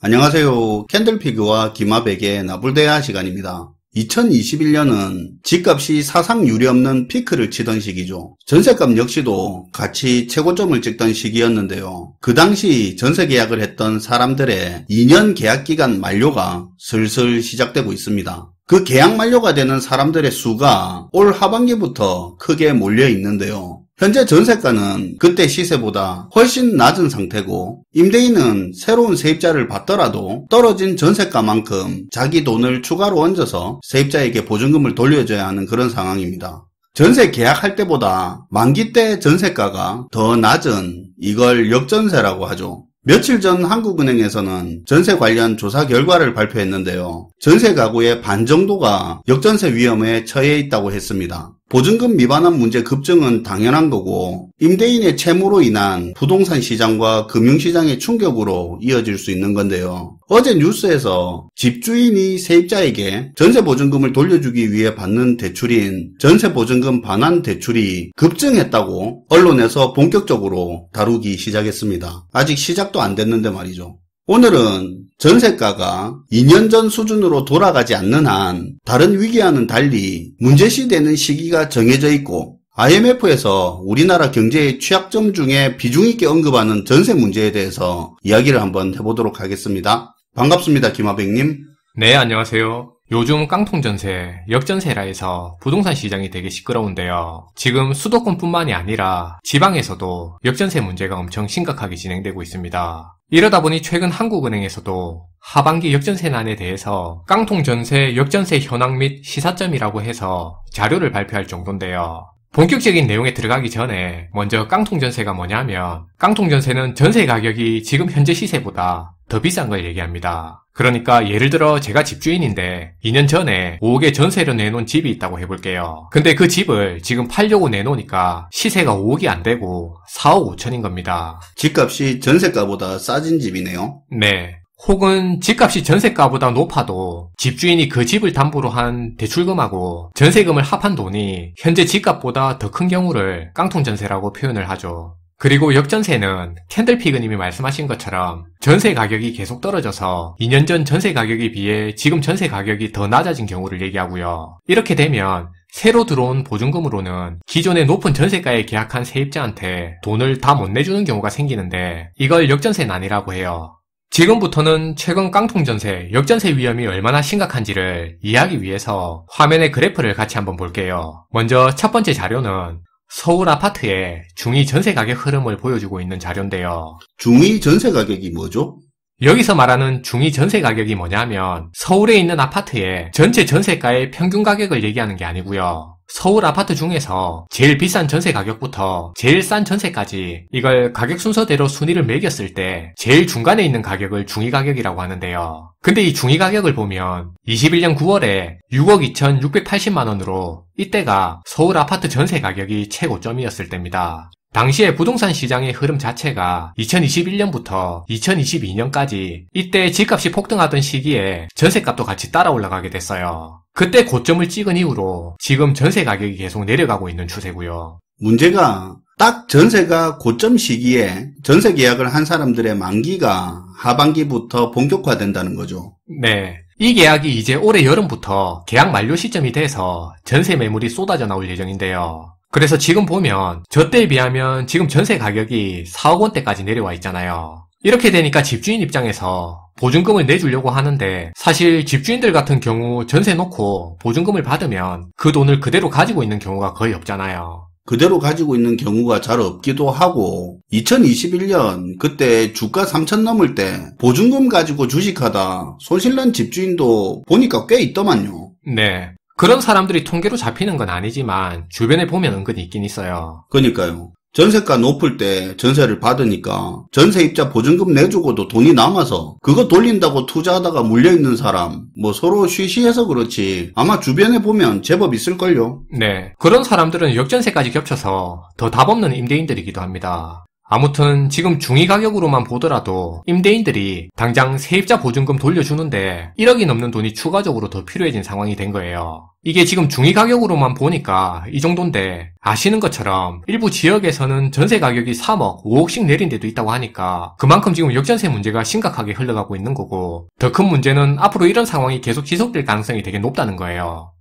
안녕하세요. 캔들피그와 기마백의 나불대화 시간입니다. 2021년은 집값이 사상 유례없는 피크를 치던 시기죠. 전셋값 역시도 같이 최고점을 찍던 시기였는데요. 그 당시 전세 계약을 했던 사람들의 2년 계약기간 만료가 슬슬 시작되고 있습니다. 그 계약 만료가 되는 사람들의 수가 올 하반기부터 크게 몰려 있는데요. 현재 전세가는 그때 시세보다 훨씬 낮은 상태고 임대인은 새로운 세입자를 받더라도 떨어진 전세가만큼 자기 돈을 추가로 얹어서 세입자에게 보증금을 돌려줘야 하는 그런 상황입니다. 전세 계약할 때보다 만기 때 전세가가 더 낮은 이걸 역전세라고 하죠. 며칠 전 한국은행에서는 전세 관련 조사 결과를 발표했는데요. 전세 가구의 반 정도가 역전세 위험에 처해 있다고 했습니다. 보증금 미반환 문제 급증은 당연한 거고 임대인의 채무로 인한 부동산 시장과 금융시장의 충격으로 이어질 수 있는 건데요. 어제 뉴스에서 집주인이 세입자에게 전세보증금을 돌려주기 위해 받는 대출인 전세보증금 반환 대출이 급증했다고 언론에서 본격적으로 다루기 시작했습니다. 아직 시작도 안 됐는데 말이죠. 오늘은 전세가가 2년 전 수준으로 돌아가지 않는 한 다른 위기와는 달리 문제시되는 시기가 정해져 있고 IMF에서 우리나라 경제의 취약점 중에 비중 있게 언급하는 전세 문제에 대해서 이야기를 한번 해보도록 하겠습니다. 반갑습니다. 김하백님. 네, 안녕하세요. 요즘 깡통전세, 역전세라 해서 부동산 시장이 되게 시끄러운데요. 지금 수도권뿐만이 아니라 지방에서도 역전세 문제가 엄청 심각하게 진행되고 있습니다. 이러다 보니 최근 한국은행에서도 하반기 역전세난에 대해서 깡통전세, 역전세 현황 및 시사점이라고 해서 자료를 발표할 정도인데요. 본격적인 내용에 들어가기 전에 먼저 깡통전세가 뭐냐면 깡통전세는 전세 가격이 지금 현재 시세보다 더 비싼 걸 얘기합니다. 그러니까 예를 들어 제가 집주인인데 2년 전에 5억에 전세로 내놓은 집이 있다고 해볼게요. 근데 그 집을 지금 팔려고 내놓으니까 시세가 5억이 안 되고 4억 5천인 겁니다. 집값이 전세가보다 싸진 집이네요. 네. 혹은 집값이 전세가보다 높아도 집주인이 그 집을 담보로 한 대출금하고 전세금을 합한 돈이 현재 집값보다 더 큰 경우를 깡통전세라고 표현을 하죠. 그리고 역전세는 캔들피그님이 말씀하신 것처럼 전세 가격이 계속 떨어져서 2년 전 전세 가격에 비해 지금 전세 가격이 더 낮아진 경우를 얘기하고요. 이렇게 되면 새로 들어온 보증금으로는 기존의 높은 전세가에 계약한 세입자한테 돈을 다 못 내주는 경우가 생기는데 이걸 역전세난이라고 해요. 지금부터는 최근 깡통전세, 역전세 위험이 얼마나 심각한지를 이해하기 위해서 화면에 그래프를 같이 한번 볼게요. 먼저 첫 번째 자료는 서울 아파트의 중위 전세 가격 흐름을 보여주고 있는 자료인데요. 중위 전세 가격이 뭐죠? 여기서 말하는 중위 전세 가격이 뭐냐면 서울에 있는 아파트의 전체 전세가의 평균 가격을 얘기하는 게 아니고요. 서울 아파트 중에서 제일 비싼 전세 가격부터 제일 싼 전세까지 이걸 가격 순서대로 순위를 매겼을 때 제일 중간에 있는 가격을 중위 가격이라고 하는데요. 근데 이 중위 가격을 보면 21년 9월에 6억 2,680만 원으로 이때가 서울 아파트 전세 가격이 최고점이었을 때입니다. 당시에 부동산 시장의 흐름 자체가 2021년부터 2022년까지 이때 집값이 폭등하던 시기에 전세값도 같이 따라 올라가게 됐어요. 그때 고점을 찍은 이후로 지금 전세 가격이 계속 내려가고 있는 추세고요. 문제가 딱 전세가 고점 시기에 전세 계약을 한 사람들의 만기가 하반기부터 본격화된다는 거죠. 네. 이 계약이 이제 올해 여름부터 계약 만료 시점이 돼서 전세 매물이 쏟아져 나올 예정인데요. 그래서 지금 보면 저때에 비하면 지금 전세 가격이 4억 원대까지 내려와 있잖아요. 이렇게 되니까 집주인 입장에서 보증금을 내주려고 하는데 사실 집주인들 같은 경우 전세 놓고 보증금을 받으면 그 돈을 그대로 가지고 있는 경우가 거의 없잖아요. 그대로 가지고 있는 경우가 잘 없기도 하고 2021년 그때 주가 3천 넘을 때 보증금 가지고 주식하다 손실난 집주인도 보니까 꽤 있더만요. 네. 그런 사람들이 통계로 잡히는 건 아니지만 주변에 보면 은근히 있긴 있어요. 그러니까요. 전세가 높을 때 전세를 받으니까 전세입자 보증금 내주고도 돈이 남아서 그거 돌린다고 투자하다가 물려있는 사람 뭐 서로 쉬쉬해서 그렇지 아마 주변에 보면 제법 있을걸요. 네. 그런 사람들은 역전세까지 겹쳐서 더 답 없는 임대인들이기도 합니다. 아무튼 지금 중위 가격으로만 보더라도 임대인들이 당장 세입자 보증금 돌려주는데 1억이 넘는 돈이 추가적으로 더 필요해진 상황이 된 거예요. 이게 지금 중위 가격으로만 보니까 이 정도인데 아시는 것처럼 일부 지역에서는 전세 가격이 3억, 5억씩 내린 데도 있다고 하니까 그만큼 지금 역전세 문제가 심각하게 흘러가고 있는 거고 더 큰 문제는 앞으로 이런 상황이 계속 지속될 가능성이 되게 높다는 거예요.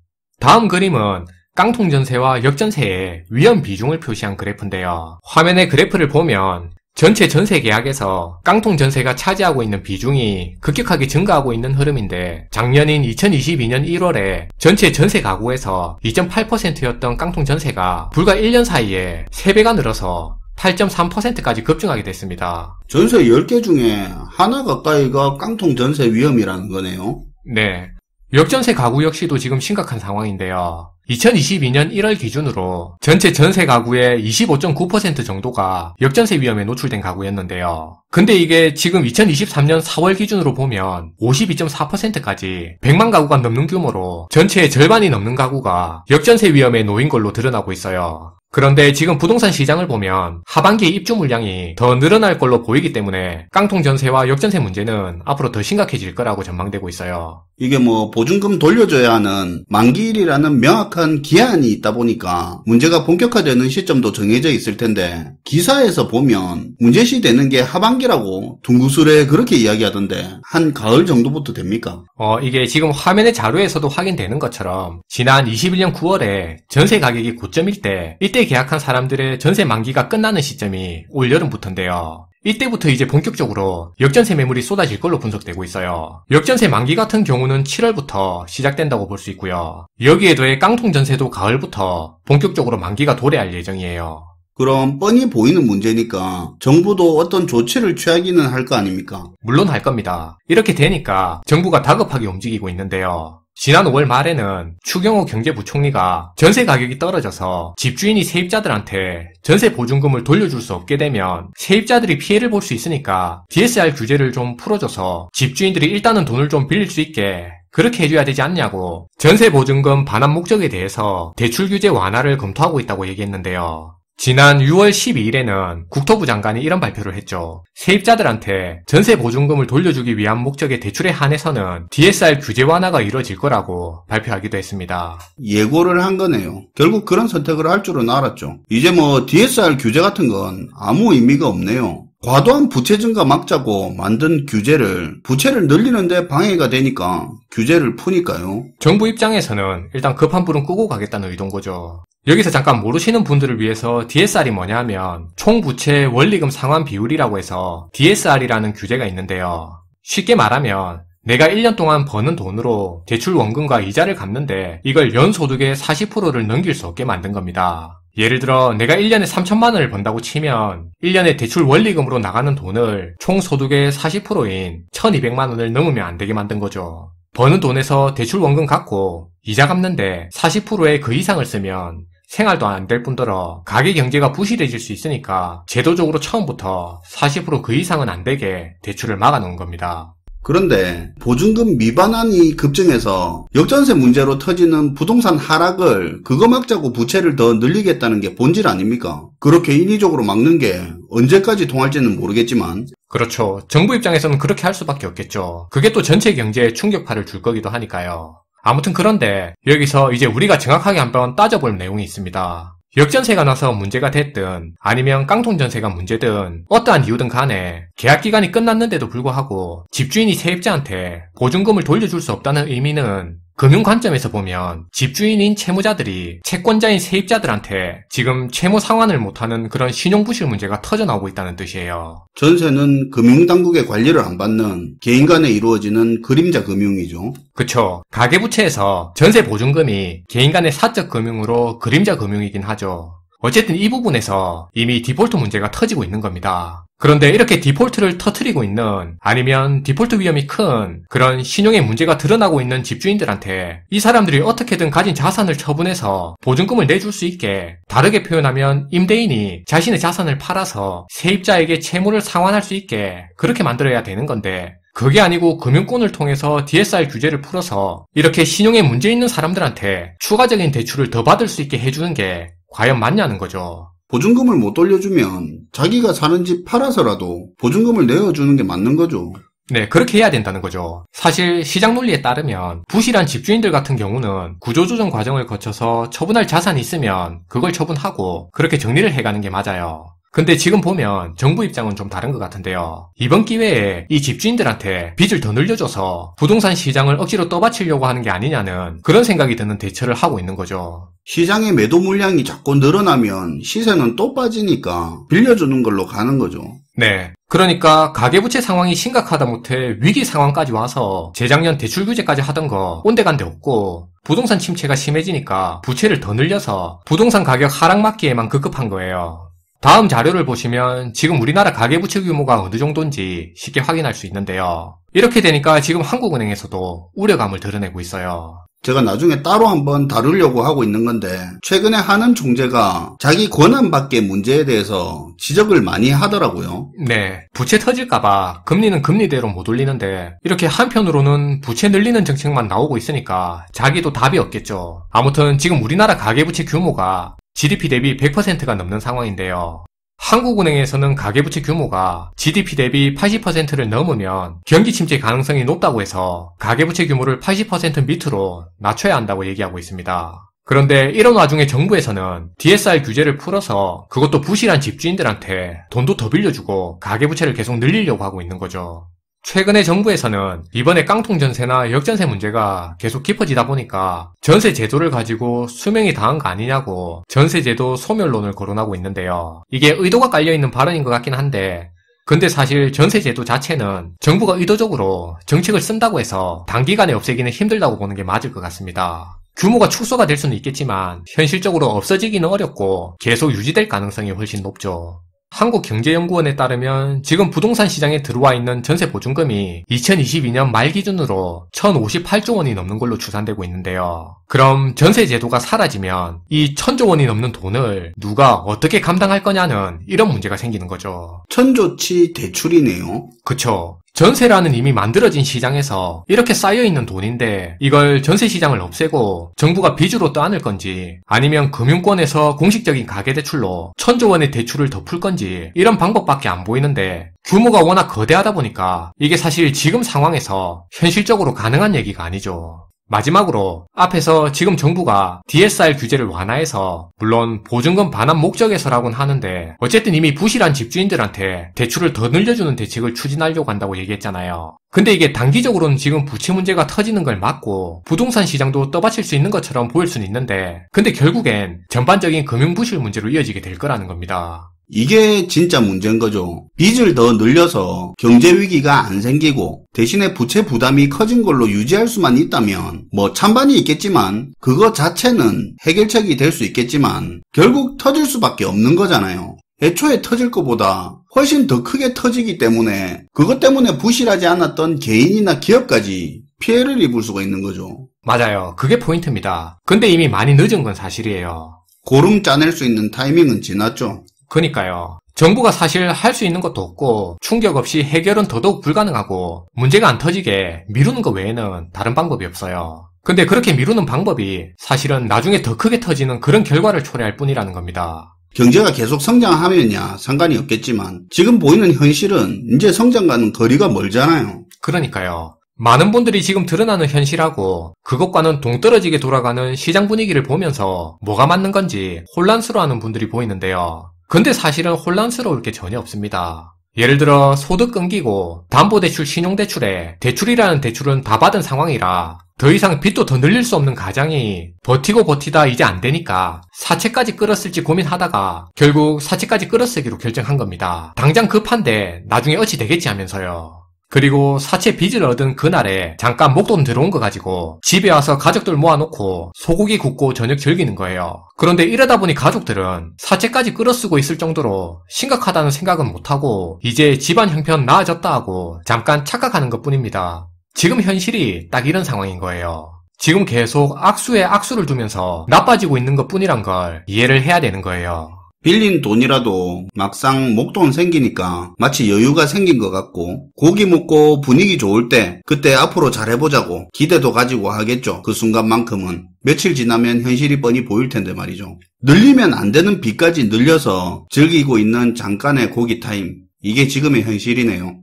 다음 그림은 깡통전세와 역전세의 위험 비중을 표시한 그래프인데요. 화면의 그래프를 보면 전체 전세 계약에서 깡통전세가 차지하고 있는 비중이 급격하게 증가하고 있는 흐름인데 작년인 2022년 1월에 전체 전세 가구에서 2.8%였던 깡통전세가 불과 1년 사이에 3배가 늘어서 8.3%까지 급증하게 됐습니다. 전세 10개 중에 하나 가까이가 깡통전세 위험이라는 거네요. 네. 역전세 가구 역시도 지금 심각한 상황인데요. 2022년 1월 기준으로 전체 전세 가구의 25.9% 정도가 역전세 위험에 노출된 가구였는데요. 근데 이게 지금 2023년 4월 기준으로 보면 52.4%까지 100만 가구가 넘는 규모로 전체의 절반이 넘는 가구가 역전세 위험에 놓인 걸로 드러나고 있어요. 그런데 지금 부동산 시장을 보면 하반기 입주 물량이 더 늘어날 걸로 보이기 때문에 깡통전세와 역전세 문제는 앞으로 더 심각해질 거라고 전망되고 있어요. 이게 보증금 돌려줘야 하는 만기일이라는 명확한 기한이 있다 보니까 문제가 본격화되는 시점도 정해져 있을 텐데 기사에서 보면 문제시 되는 게 하반기라고 둥구스레 그렇게 이야기하던데 한 가을 정도부터 됩니까? 이게 지금 화면의 자료에서도 확인되는 것처럼 지난 21년 9월에 전세 가격이 고점일 때 이때 계약한 사람들의 전세 만기가 끝나는 시점이 올여름부터인데요. 이때부터 이제 본격적으로 역전세 매물이 쏟아질 걸로 분석되고 있어요. 역전세 만기 같은 경우는 7월부터 시작된다고 볼 수 있고요. 여기에 더해 깡통전세도 가을부터 본격적으로 만기가 도래할 예정이에요. 그럼 뻔히 보이는 문제니까 정부도 어떤 조치를 취하기는 할 거 아닙니까? 물론 할 겁니다. 이렇게 되니까 정부가 다급하게 움직이고 있는데요. 지난 5월 말에는 추경호 경제부총리가 전세 가격이 떨어져서 집주인이 세입자들한테 전세 보증금을 돌려줄 수 없게 되면 세입자들이 피해를 볼 수 있으니까 DSR 규제를 좀 풀어줘서 집주인들이 일단은 돈을 좀 빌릴 수 있게 그렇게 해줘야 되지 않냐고 전세 보증금 반환 목적에 대해서 대출 규제 완화를 검토하고 있다고 얘기했는데요. 지난 6월 12일에는 국토부 장관이 이런 발표를 했죠. 세입자들한테 전세 보증금을 돌려주기 위한 목적의 대출에 한해서는 DSR 규제 완화가 이루어질 거라고 발표하기도 했습니다. 예고를 한 거네요. 결국 그런 선택을 할 줄은 알았죠. 이제 DSR 규제 같은 건 아무 의미가 없네요. 과도한 부채 증가 막자고 만든 규제를 부채를 늘리는데 방해가 되니까 규제를 푸니까요. 정부 입장에서는 일단 급한 불은 끄고 가겠다는 의도인 거죠. 여기서 잠깐 모르시는 분들을 위해서 DSR이 뭐냐 하면 총부채 원리금 상환 비율이라고 해서 DSR이라는 규제가 있는데요. 쉽게 말하면 내가 1년 동안 버는 돈으로 대출 원금과 이자를 갚는데 이걸 연소득의 40%를 넘길 수 없게 만든 겁니다. 예를 들어 내가 1년에 3천만 원을 번다고 치면 1년에 대출 원리금으로 나가는 돈을 총 소득의 40%인 1200만 원을 넘으면 안 되게 만든 거죠. 버는 돈에서 대출 원금 갚고 이자 갚는데 40%의 그 이상을 쓰면 생활도 안 될 뿐더러 가계 경제가 부실해질 수 있으니까 제도적으로 처음부터 40% 그 이상은 안 되게 대출을 막아놓은 겁니다. 그런데 보증금 미반환이 급증해서 역전세 문제로 터지는 부동산 하락을 그거 막자고 부채를 더 늘리겠다는 게 본질 아닙니까? 그렇게 인위적으로 막는 게 언제까지 통할지는 모르겠지만 그렇죠. 정부 입장에서는 그렇게 할 수밖에 없겠죠. 그게 또 전체 경제에 충격파를 줄 거기도 하니까요. 아무튼 그런데 여기서 이제 우리가 정확하게 한번 따져볼 내용이 있습니다. 역전세가 나서 문제가 됐든 아니면 깡통전세가 문제든 어떠한 이유든 간에 계약기간이 끝났는데도 불구하고 집주인이 세입자한테 보증금을 돌려줄 수 없다는 의미는 금융 관점에서 보면 집주인인 채무자들이 채권자인 세입자들한테 지금 채무 상환을 못하는 그런 신용부실 문제가 터져나오고 있다는 뜻이에요. 전세는 금융당국의 관리를 안 받는 개인 간에 이루어지는 그림자 금융이죠. 그쵸. 가계부채에서 전세 보증금이 개인 간의 사적 금융으로 그림자 금융이긴 하죠. 어쨌든 이 부분에서 이미 디폴트 문제가 터지고 있는 겁니다. 그런데 이렇게 디폴트를 터뜨리고 있는 아니면 디폴트 위험이 큰 그런 신용의 문제가 드러나고 있는 집주인들한테 이 사람들이 어떻게든 가진 자산을 처분해서 보증금을 내줄 수 있게 다르게 표현하면 임대인이 자신의 자산을 팔아서 세입자에게 채무를 상환할 수 있게 그렇게 만들어야 되는 건데 그게 아니고 금융권을 통해서 DSR 규제를 풀어서 이렇게 신용에 문제 있는 사람들한테 추가적인 대출을 더 받을 수 있게 해주는 게 과연 맞냐는 거죠. 보증금을 못 돌려주면 자기가 사는 집 팔아서라도 보증금을 내어주는 게 맞는 거죠. 네, 그렇게 해야 된다는 거죠. 사실 시장 논리에 따르면 부실한 집주인들 같은 경우는 구조조정 과정을 거쳐서 처분할 자산이 있으면 그걸 처분하고 그렇게 정리를 해가는 게 맞아요. 근데 지금 보면 정부 입장은 좀 다른 것 같은데요. 이번 기회에 이 집주인들한테 빚을 더 늘려줘서 부동산 시장을 억지로 떠받치려고 하는 게 아니냐는 그런 생각이 드는 대처를 하고 있는 거죠. 시장의 매도 물량이 자꾸 늘어나면 시세는 또 빠지니까 빌려주는 걸로 가는 거죠. 네. 그러니까 가계부채 상황이 심각하다 못해 위기 상황까지 와서 재작년 대출 규제까지 하던 거 온데간데 없고 부동산 침체가 심해지니까 부채를 더 늘려서 부동산 가격 하락 막기에만 급급한 거예요. 다음 자료를 보시면 지금 우리나라 가계부채 규모가 어느 정도인지 쉽게 확인할 수 있는데요. 이렇게 되니까 지금 한국은행에서도 우려감을 드러내고 있어요. 제가 나중에 따로 한번 다루려고 하고 있는 건데 최근에 하는 총재가 자기 권한 밖의 문제에 대해서 지적을 많이 하더라고요. 네, 부채 터질까봐 금리는 금리대로 못 올리는데 이렇게 한편으로는 부채 늘리는 정책만 나오고 있으니까 자기도 답이 없겠죠. 아무튼 지금 우리나라 가계부채 규모가 GDP 대비 100%가 넘는 상황인데요. 한국은행에서는 가계부채 규모가 GDP 대비 80%를 넘으면 경기 침체 가능성이 높다고 해서 가계부채 규모를 80% 밑으로 낮춰야 한다고 얘기하고 있습니다. 그런데 이런 와중에 정부에서는 DSR 규제를 풀어서 그것도 부실한 집주인들한테 돈도 더 빌려주고 가계부채를 계속 늘리려고 하고 있는 거죠. 최근에 정부에서는 이번에 깡통전세나 역전세 문제가 계속 깊어지다 보니까 전세 제도를 가지고 수명이 다한 거 아니냐고 전세제도 소멸론을 거론하고 있는데요. 이게 의도가 깔려있는 발언인 것 같긴 한데 근데 사실 전세제도 자체는 정부가 의도적으로 정책을 쓴다고 해서 단기간에 없애기는 힘들다고 보는 게 맞을 것 같습니다. 규모가 축소가 될 수는 있겠지만 현실적으로 없어지기는 어렵고 계속 유지될 가능성이 훨씬 높죠. 한국경제연구원에 따르면 지금 부동산 시장에 들어와 있는 전세 보증금이 2022년 말 기준으로 1,058조 원이 넘는 걸로 추산되고 있는데요. 그럼 전세 제도가 사라지면 이 1,000조 원이 넘는 돈을 누가 어떻게 감당할 거냐는 이런 문제가 생기는 거죠. 천조치 대출이네요. 그쵸. 전세라는 이미 만들어진 시장에서 이렇게 쌓여있는 돈인데 이걸 전세 시장을 없애고 정부가 빚으로 떠안을 건지 아니면 금융권에서 공식적인 가계대출로 1,000조 원의 대출을 덮을 건지 이런 방법밖에 안 보이는데 규모가 워낙 거대하다 보니까 이게 사실 지금 상황에서 현실적으로 가능한 얘기가 아니죠. 마지막으로 앞에서 지금 정부가 DSR 규제를 완화해서 물론 보증금 반환 목적에서라고는 하는데 어쨌든 이미 부실한 집주인들한테 대출을 더 늘려주는 대책을 추진하려고 한다고 얘기했잖아요. 근데 이게 단기적으로는 지금 부채 문제가 터지는 걸 막고 부동산 시장도 떠받칠 수 있는 것처럼 보일 수는 있는데 근데 결국엔 전반적인 금융부실 문제로 이어지게 될 거라는 겁니다. 이게 진짜 문제인 거죠. 빚을 더 늘려서 경제위기가 안 생기고 대신에 부채 부담이 커진 걸로 유지할 수만 있다면 뭐 찬반이 있겠지만 그거 자체는 해결책이 될 수 있겠지만 결국 터질 수밖에 없는 거잖아요. 애초에 터질 것보다 훨씬 더 크게 터지기 때문에 그것 때문에 부실하지 않았던 개인이나 기업까지 피해를 입을 수가 있는 거죠. 맞아요. 그게 포인트입니다. 근데 이미 많이 늦은 건 사실이에요. 고름 짜낼 수 있는 타이밍은 지났죠. 그러니까요. 정부가 사실 할 수 있는 것도 없고 충격 없이 해결은 더더욱 불가능하고 문제가 안 터지게 미루는 것 외에는 다른 방법이 없어요. 근데 그렇게 미루는 방법이 사실은 나중에 더 크게 터지는 그런 결과를 초래할 뿐이라는 겁니다. 경제가 계속 성장하면야 상관이 없겠지만 지금 보이는 현실은 이제 성장과는 거리가 멀잖아요. 그러니까요. 많은 분들이 지금 드러나는 현실하고 그것과는 동떨어지게 돌아가는 시장 분위기를 보면서 뭐가 맞는 건지 혼란스러워하는 분들이 보이는데요. 근데 사실은 혼란스러울 게 전혀 없습니다. 예를 들어 소득 끊기고 담보대출, 신용대출에 대출이라는 대출은 다 받은 상황이라 더 이상 빚도 더 늘릴 수 없는 가장이 버티고 버티다 이제 안 되니까 사채까지 끌었을지 고민하다가 결국 사채까지 끌어쓰기로 결정한 겁니다. 당장 급한데 나중에 어찌 되겠지 하면서요. 그리고 사채 빚을 얻은 그날에 잠깐 목돈 들어온 거 가지고 집에 와서 가족들 모아놓고 소고기 굽고 저녁 즐기는 거예요. 그런데 이러다 보니 가족들은 사채까지 끌어쓰고 있을 정도로 심각하다는 생각은 못하고 이제 집안 형편 나아졌다 하고 잠깐 착각하는 것뿐입니다. 지금 현실이 딱 이런 상황인 거예요. 지금 계속 악수에 악수를 두면서 나빠지고 있는 것뿐이란 걸 이해를 해야 되는 거예요. 빌린 돈이라도 막상 목돈 생기니까 마치 여유가 생긴 것 같고 고기 먹고 분위기 좋을 때 그때 앞으로 잘해보자고 기대도 가지고 하겠죠. 그 순간만큼은. 며칠 지나면 현실이 뻔히 보일 텐데 말이죠. 늘리면 안 되는 빚까지 늘려서 즐기고 있는 잠깐의 고기 타임. 이게 지금의 현실이네요.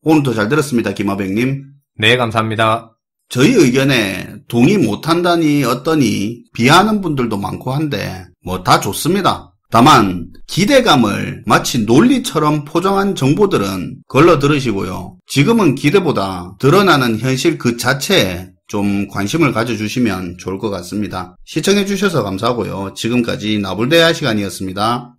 오늘도 잘 들었습니다. 김하백님. 네, 감사합니다. 저희 의견에 동의 못한다니 어떠니 비하하는 분들도 많고 한데 뭐 다 좋습니다. 다만 기대감을 마치 논리처럼 포장한 정보들은 걸러 들으시고요. 지금은 기대보다 드러나는 현실 그 자체에 좀 관심을 가져주시면 좋을 것 같습니다. 시청해주셔서 감사하고요. 지금까지 나불대야 시간이었습니다.